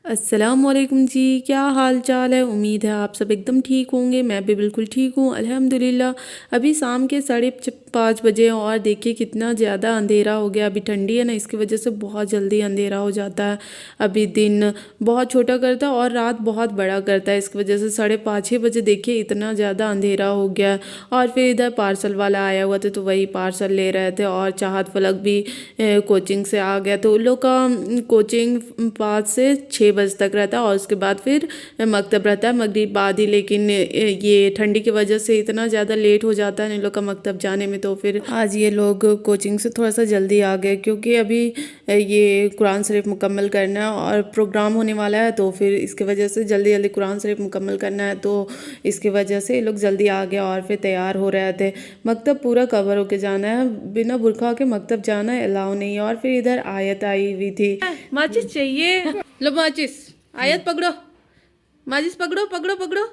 अस्सलामुअलैकुम जी, क्या हाल चाल है। उम्मीद है आप सब एकदम ठीक होंगे। मैं भी बिल्कुल ठीक हूँ अल्हम्दुलिल्लाह। अभी शाम के 5:30 बजे हैं और देखिए कितना ज़्यादा अंधेरा हो गया। अभी ठंडी है ना, इसकी वजह से बहुत जल्दी अंधेरा हो जाता है। अभी दिन बहुत छोटा करता है और रात बहुत बड़ा करता है, इसकी वजह से 5:30-6 बजे देखिए इतना ज़्यादा अंधेरा हो गया है। और फिर इधर पार्सल वाला आया हुआ था तो वही पार्सल ले रहे थे। और चाहत फलक भी कोचिंग से आ गया, तो उन लोग का कोचिंग 5 से 6 बजे तक रहता है और उसके बाद फिर मकतब रहता है मगरिब बाद ही। लेकिन ये ठंडी की वजह से इतना ज़्यादा लेट हो जाता है इन लोग का मकतब जाने में, तो फिर आज ये लोग कोचिंग से थोड़ा सा जल्दी आ गए क्योंकि अभी ये कुरान शरीफ मुकम्मल करना है और प्रोग्राम होने वाला है, तो फिर इसके वजह से जल्दी जल्दी कुरान शरीफ मुकम्मल करना है, तो इसकी वजह से ये लोग जल्दी आ गए और फिर तैयार हो रहे थे। मकतब पूरा कवर होके जाना है, बिना बुरखा के मकतब जाना अलाउ नहीं है। और फिर इधर आयत आई हुई थी। माचिस चाहिए, लो माचिस। आयत पकड़ो, माचिस पकड़ो पकड़ो पकड़ो।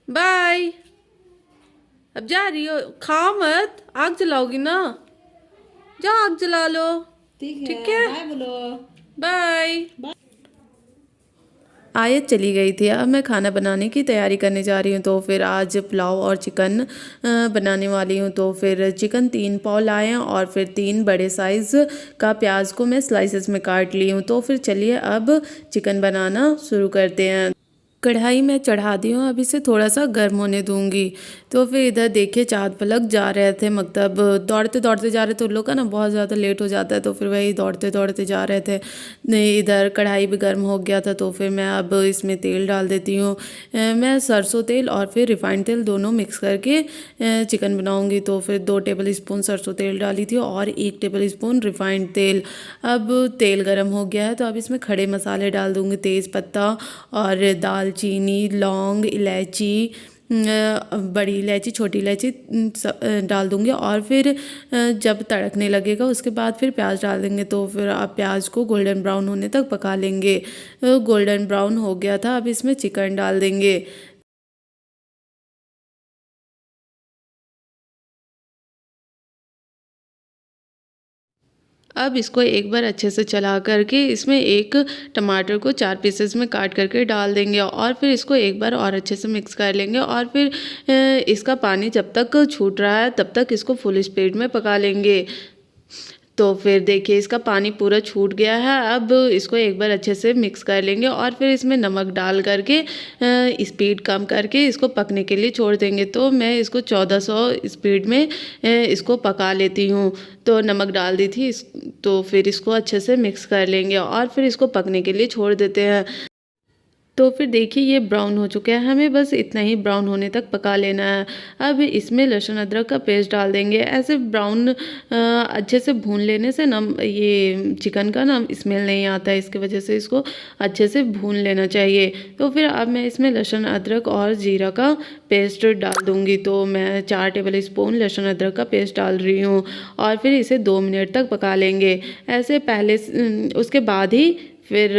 बाय। अब जा रही हो, खाओ मत, आग जलाओगी ना। जाओ आग जला लो। ठीक है, बाय बोलो। बाय। आयत चली गई थी। अब मैं खाना बनाने की तैयारी करने जा रही हूँ, तो फिर आज पुलाव और चिकन बनाने वाली हूँ। तो फिर चिकन 3 पाव लाए हैं और फिर 3 बड़े साइज़ का प्याज को मैं स्लाइसेस में काट ली हूँ। तो फिर चलिए अब चिकन बनाना शुरू करते हैं। कढ़ाई में चढ़ा दी हूँ, अब इसे थोड़ा सा गर्म होने दूंगी। तो फिर इधर देखिए चाँद पलक जा रहे थे मकतब, दौड़ते दौड़ते जा रहे थे। उन लोग का ना बहुत ज़्यादा लेट हो जाता है, तो फिर वही दौड़ते दौड़ते जा रहे थे। नहीं, इधर कढ़ाई भी गर्म हो गया था, तो फिर मैं अब इसमें तेल डाल देती हूँ। मैं सरसों तेल और फिर रिफाइंड तेल दोनों मिक्स करके चिकन बनाऊँगी। तो फिर 2 टेबल स्पून सरसों तेल डाली थी और 1 टेबल स्पून रिफाइंड तेल। अब तेल गर्म हो गया है, तो अब इसमें खड़े मसाले डाल दूँगी, तेज़ पत्ता और दालचीनी, लौंग, इलायची, बड़ी इलायची, छोटी इलायची डाल दूंगी। और फिर जब तड़कने लगेगा उसके बाद फिर प्याज डाल देंगे। तो फिर आप प्याज को गोल्डन ब्राउन होने तक पका लेंगे। गोल्डन ब्राउन हो गया था, अब इसमें चिकन डाल देंगे। अब इसको एक बार अच्छे से चला करके इसमें एक टमाटर को 4 पीसेस में काट करके डाल देंगे और फिर इसको एक बार और अच्छे से मिक्स कर लेंगे। और फिर इसका पानी जब तक छूट रहा है तब तक इसको फुल स्पीड में पका लेंगे। तो फिर देखिए इसका पानी पूरा छूट गया है। अब इसको एक बार अच्छे से मिक्स कर लेंगे और फिर इसमें नमक डाल करके स्पीड कम करके इसको पकने के लिए छोड़ देंगे। तो मैं इसको 1400 स्पीड में इसको पका लेती हूँ। तो नमक डाल दी थी तो फिर इसको अच्छे से मिक्स कर लेंगे और फिर इसको पकने के लिए छोड़ देते हैं। तो फिर देखिए ये ब्राउन हो चुका है, हमें बस इतना ही ब्राउन होने तक पका लेना है। अब इसमें लहसुन अदरक का पेस्ट डाल देंगे। ऐसे ब्राउन अच्छे से भून लेने से ना ये चिकन का ना स्मेल नहीं आता है, इसकी वजह से इसको अच्छे से भून लेना चाहिए। तो फिर अब मैं इसमें लहसुन अदरक और जीरा का पेस्ट डाल दूँगी। तो मैं 4 टेबल स्पून लहसुन अदरक का पेस्ट डाल रही हूँ और फिर इसे 2 मिनट तक पका लेंगे। ऐसे पहले उसके बाद ही फिर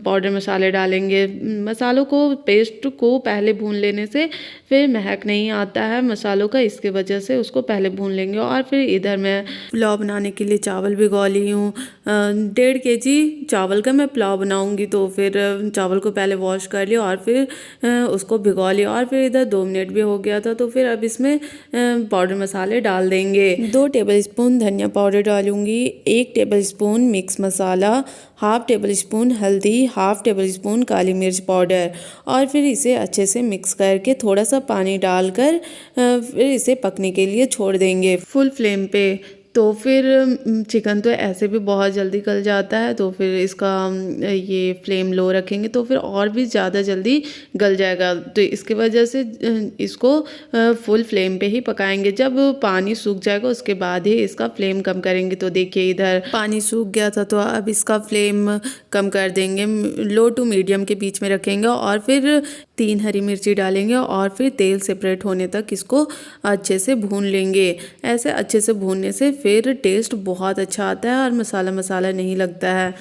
पाउडर मसाले डालेंगे। मसालों को पेस्ट को पहले भून लेने से फिर महक नहीं आता है मसालों का, इसके वजह से उसको पहले भून लेंगे। और फिर इधर मैं पुलाव बनाने के लिए चावल भिगो ली हूँ। 1.5 kg चावल का मैं पुलाव बनाऊँगी। तो फिर चावल को पहले वॉश कर लिया और फिर उसको भिगो लिया और फिर इधर 2 मिनट भी हो गया था। तो फिर अब इसमें पाउडर मसाले डाल देंगे। 2 टेबल स्पून धनिया पाउडर डालूँगी, 1 टेबल स्पून मिक्स मसाला, हाफ टेबल स्पून हल्दी, हाफ टेबल स्पून काली मिर्च पाउडर। और फिर इसे अच्छे से मिक्स करके थोड़ा सा पानी डालकर फिर इसे पकने के लिए छोड़ देंगे फुल फ्लेम पे। तो फिर चिकन तो ऐसे भी बहुत जल्दी गल जाता है, तो फिर इसका ये फ्लेम लो रखेंगे तो फिर और भी ज़्यादा जल्दी गल जाएगा। तो इसकी वजह से इसको फुल फ्लेम पे ही पकाएंगे। जब पानी सूख जाएगा उसके बाद ही इसका फ्लेम कम करेंगे। तो देखिए इधर पानी सूख गया था, तो अब इसका फ्लेम कम कर देंगे, लो टू मीडियम के बीच में रखेंगे। और फिर 3 हरी मिर्ची डालेंगे और फिर तेल सेपरेट होने तक इसको अच्छे से भून लेंगे। ऐसे अच्छे से भूनने से फिर टेस्ट बहुत अच्छा आता है और मसाला मसाला नहीं लगता है।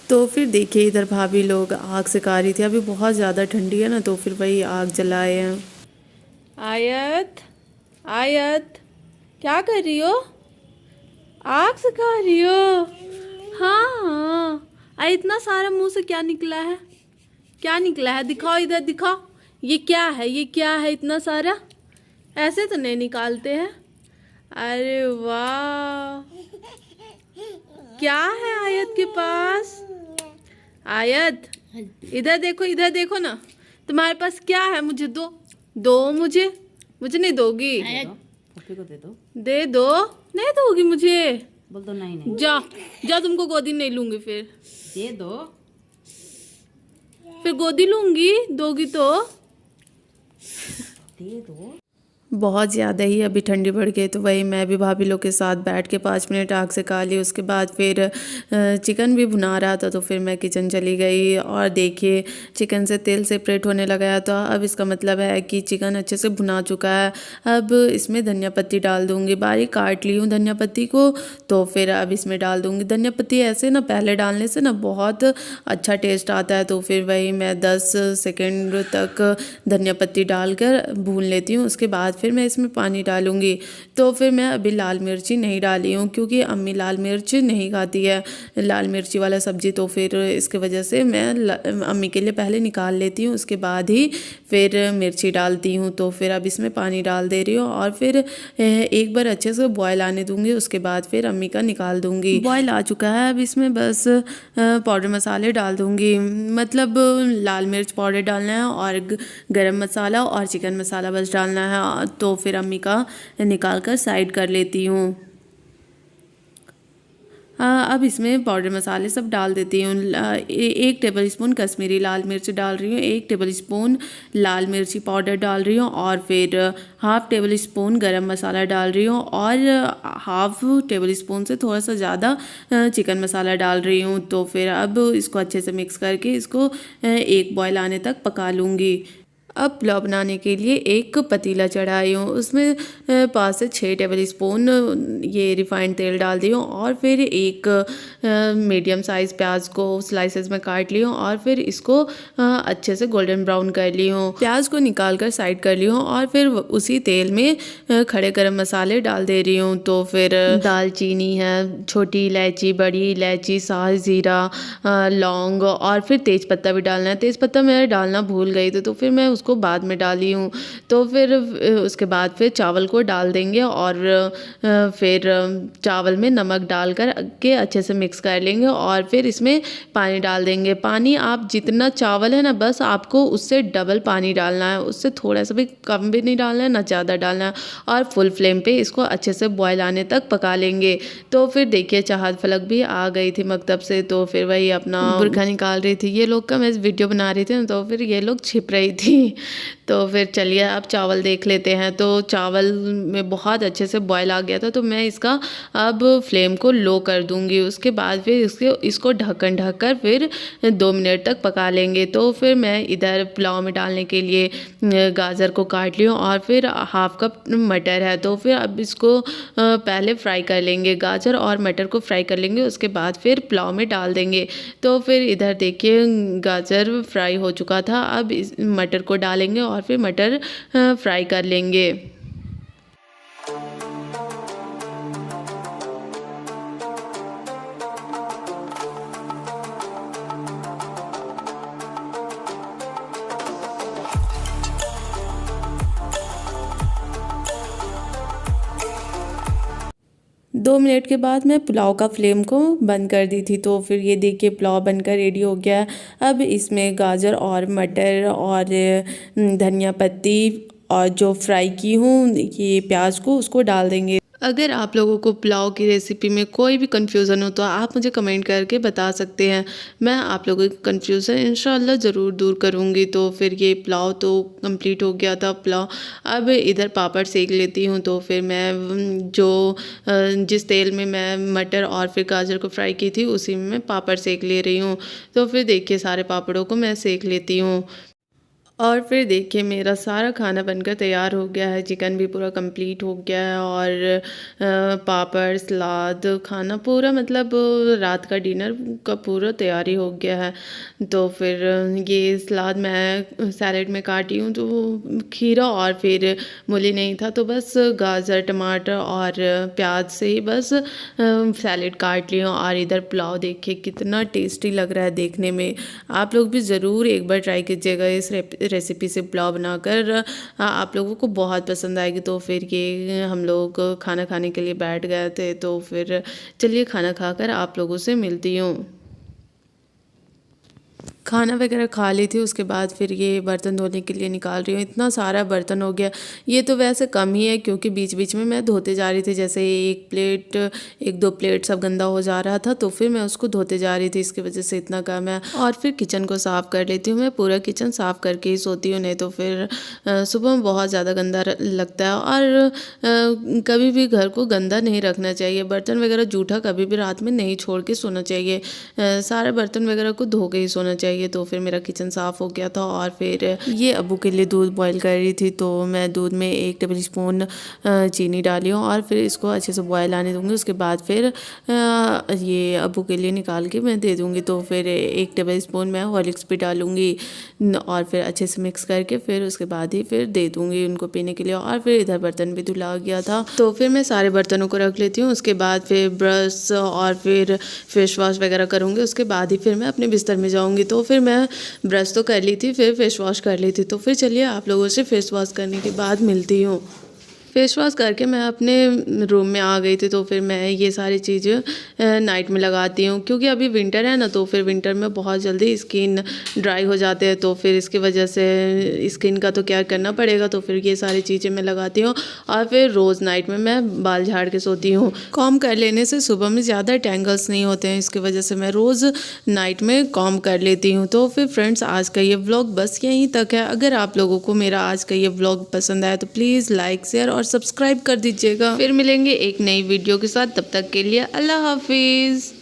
तो फिर देखिए इधर भाभी लोग आग सिका रही थी, अभी बहुत ज़्यादा ठंडी है ना, तो फिर वही आग जलाए हैं। आयत, आयत, क्या कर रही हो? आग सिखा रही हो? हाँ हाँ, अरे इतना सारा मुंह से क्या निकला है? क्या निकला है? दिखाओ, इधर दिखाओ। ये क्या है? ये क्या है इतना सारा? ऐसे तो नहीं निकालते हैं। अरे वाह, क्या है आयत के पास? आयत इधर देखो, इधर देखो ना, तुम्हारे पास क्या है? मुझे दो, दो मुझे नहीं दोगी? पप्पी को दे दो। दे दो। नहीं दोगी मुझे? बोल दो नहीं नहीं। जा जा, तुमको गोदी नहीं लूंगी। फिर दे दो। फिर गोदी लूंगी, दोगी तो? दे दो। बहुत ज़्यादा ही अभी ठंडी बढ़ गई, तो वही मैं भी भाभी लोग के साथ बैठ के 5 मिनट आग से खा ली। उसके बाद फिर चिकन भी भुना रहा था, तो फिर मैं किचन चली गई और देखिए चिकन से तेल सेपरेट होने लगा है। तो अब इसका मतलब है कि चिकन अच्छे से भुना चुका है। अब इसमें धनिया पत्ती डाल दूँगी, बारीक काट ली हूँ धनिया पत्ती को, तो फिर अब इसमें डाल दूँगी धनिया पत्ती। ऐसे ना पहले डालने से ना बहुत अच्छा टेस्ट आता है, तो फिर वही मैं 10 सेकेंड तक धनिया पत्ती डालकर भून लेती हूँ। उसके बाद फिर मैं इसमें पानी डालूँगी। तो फिर मैं अभी लाल मिर्ची नहीं डाली हूँ, क्योंकि अम्मी लाल मिर्च नहीं खाती है, लाल मिर्ची वाला सब्ज़ी, तो फिर इसके वजह से मैं अम्मी के लिए पहले निकाल लेती हूँ, उसके बाद ही फिर मिर्ची डालती हूँ। तो फिर अब इसमें पानी डाल दे रही हूँ और फिर एक बार अच्छे से बॉयल आने दूँगी। उसके बाद फिर अम्मी का निकाल दूँगी। बॉयल आ चुका है, अब इसमें बस पाउडर मसाले डाल दूँगी, मतलब लाल मिर्च पाउडर डालना है और गरम मसाला और चिकन मसाला बस डालना है। तो फिर अम्मी का निकाल कर साइड कर लेती हूँ। अब इसमें पाउडर मसाले सब डाल देती हूँ। 1 टेबल स्पून कश्मीरी लाल मिर्च डाल रही हूँ, 1 टेबल स्पून लाल मिर्ची पाउडर डाल रही हूँ और फिर हाफ़ टेबल स्पून गरम मसाला डाल रही हूँ और हाफ़ टेबल स्पून से थोड़ा सा ज़्यादा चिकन मसाला डाल रही हूँ। तो फिर अब इसको अच्छे से मिक्स करके इसको एक बॉयल आने तक पका लूँगी। अब पुलाव बनाने के लिए एक पतीला चढ़ाई हूँ, उसमें 5 से 6 टेबल स्पून ये रिफाइंड तेल डाल दी हूँ और फिर एक मीडियम साइज़ प्याज को स्लाइसेस में काट ली हूँ और फिर इसको अच्छे से गोल्डन ब्राउन कर ली हूँ। प्याज को निकाल कर साइड कर ली हूँ और फिर उसी तेल में खड़े गरम मसाले डाल दे रही हूँ। तो फिर दालचीनी है, छोटी इलायची, बड़ी इलायची, साज ज़ीरा, लौंग और फिर तेज़पत्ता भी डालना है। तेज़पत्ता मैं डालना भूल गई थी, तो फिर मैं उसको बाद में डाली हूँ। तो फिर उसके बाद फिर चावल को डाल देंगे और फिर चावल में नमक डालकर के अच्छे से मिक्स कर लेंगे और फिर इसमें पानी डाल देंगे। पानी आप जितना चावल है ना, बस आपको उससे डबल पानी डालना है, उससे थोड़ा सा भी कम भी नहीं डालना है ना ज़्यादा डालना है। और फुल फ्लेम पे इसको अच्छे से बॉयल आने तक पका लेंगे। तो फिर देखिए चाहत फलक भी आ गई थी मकतब से, तो फिर वही अपना बुर्खा निकाल रही थी। ये लोग का मैं वीडियो बना रही थी ना, तो फिर ये लोग छिप रही थी। तो फिर चलिए अब चावल देख लेते हैं। तो चावल में बहुत अच्छे से बॉयल आ गया था, तो मैं इसका अब फ्लेम को लो कर दूंगी। उसके बाद फिर इसको ढक्कन ढककर फिर 2 मिनट तक पका लेंगे। तो फिर मैं इधर पुलाव में डालने के लिए गाजर को काट ली हूँ और फिर हाफ कप मटर है। तो फिर अब इसको पहले फ्राई कर लेंगे, गाजर और मटर को फ्राई कर लेंगे, उसके बाद फिर पुलाव में डाल देंगे। तो फिर इधर देखिए गाजर फ्राई हो चुका था, अब इस मटर को डालेंगे और फिर मटर फ्राई कर लेंगे। 2 मिनट के बाद मैं पुलाव का फ्लेम को बंद कर दी थी। तो फिर ये देखिए पुलाव बनकर रेडी हो गया। अब इसमें गाजर और मटर और धनिया पत्ती और जो फ्राई की हूँ ये प्याज को, उसको डाल देंगे। अगर आप लोगों को पुलाव की रेसिपी में कोई भी कन्फ्यूज़न हो तो आप मुझे कमेंट करके बता सकते हैं, मैं आप लोगों की कन्फ्यूज़न इंशाल्लाह ज़रूर दूर करूँगी। तो फिर ये पुलाव तो कंप्लीट हो गया था पुलाव। अब इधर पापड़ सेक लेती हूँ। तो फिर मैं जिस तेल में मैं मटर और फिर गाजर को फ्राई की थी उसी में मैं पापड़ सेक ले रही हूँ। तो फिर देखिए सारे पापड़ों को मैं सेक लेती हूँ। और फिर देखिए मेरा सारा खाना बनकर तैयार हो गया है। चिकन भी पूरा कंप्लीट हो गया है और पापड़, सलाद, खाना पूरा मतलब रात का डिनर का पूरा तैयारी हो गया है। तो फिर ये सलाद मैं सैलेड में काटी हूँ, तो खीरा और फिर मूली नहीं था, तो बस गाजर, टमाटर और प्याज से ही बस सैलेड काट लिया। और इधर पुलाव देखिए कितना टेस्टी लग रहा है देखने में। आप लोग भी ज़रूर एक बार ट्राई कीजिएगा इस रेसिपी से पुलाव बनाकर, आप लोगों को बहुत पसंद आएगी। तो फिर ये हम लोग खाना खाने के लिए बैठ गए थे, तो फिर चलिए खाना खाकर आप लोगों से मिलती हूँ। खाना वगैरह खा ली थी, उसके बाद फिर ये बर्तन धोने के लिए निकाल रही हूँ। इतना सारा बर्तन हो गया, ये तो वैसे कम ही है क्योंकि बीच बीच में मैं धोते जा रही थी। जैसे एक दो प्लेट सब गंदा हो जा रहा था, तो फिर मैं उसको धोते जा रही थी, इसकी वजह से इतना कम है। और फिर किचन को साफ़ कर लेती हूँ। मैं पूरा किचन साफ़ करके ही सोती हूँ, नहीं तो फिर सुबह में बहुत ज़्यादा गंदा लगता है। और कभी भी घर को गंदा नहीं रखना चाहिए, बर्तन वगैरह जूठा कभी भी रात में नहीं छोड़ के सोना चाहिए, सारे बर्तन वगैरह को धो के ही सोना चाहिए। तो फिर मेरा किचन साफ़ हो गया था। और फिर ये अब्बू के लिए दूध बॉईल कर रही थी, तो मैं दूध में 1 टेबल स्पून चीनी डाली हूँ और फिर इसको अच्छे से बॉयल आने दूँगी। उसके बाद फिर ये अब्बू के लिए निकाल के मैं दे दूँगी। तो फिर 1 टेबल स्पून मैं हॉर्लिक्स भी डालूँगी और फिर अच्छे से मिक्स करके फिर उसके बाद ही फिर दे दूँगी उनको पीने के लिए। और फिर इधर बर्तन भी धुला गया था, तो फिर मैं सारे बर्तनों को रख लेती हूँ। उसके बाद फिर ब्रश और फिर फेस वॉश वगैरह करूँगी, उसके बाद ही फिर मैं अपने बिस्तर में जाऊँगी। तो फिर मैं ब्रश तो कर ली थी, फिर फेस वॉश कर ली थी। तो फिर चलिए आप लोगों से फेस वॉश करने के बाद मिलती हूँ। फेस वॉश करके मैं अपने रूम में आ गई थी। तो फिर मैं ये सारी चीज़ें नाइट में लगाती हूँ, क्योंकि अभी विंटर है ना, तो फिर विंटर में बहुत जल्दी स्किन ड्राई हो जाते हैं। तो फिर इसकी वजह से स्किन का तो केयर करना पड़ेगा, तो फिर ये सारी चीज़ें मैं लगाती हूँ। और फिर रोज़ नाइट में मैं बाल झाड़ के सोती हूँ। कॉम कर लेने से सुबह में ज़्यादा टेंगल्स नहीं होते हैं, इसकी वजह से मैं रोज़ नाइट में कॉम कर लेती हूँ। तो फिर फ्रेंड्स, आज का ये व्लॉग बस यहीं तक है। अगर आप लोगों को मेरा आज का ये व्लॉग पसंद आया तो प्लीज़ लाइक, शेयर और सब्सक्राइब कर दीजिएगा। फिर मिलेंगे एक नई वीडियो के साथ, तब तक के लिए अल्लाह हाफिज़।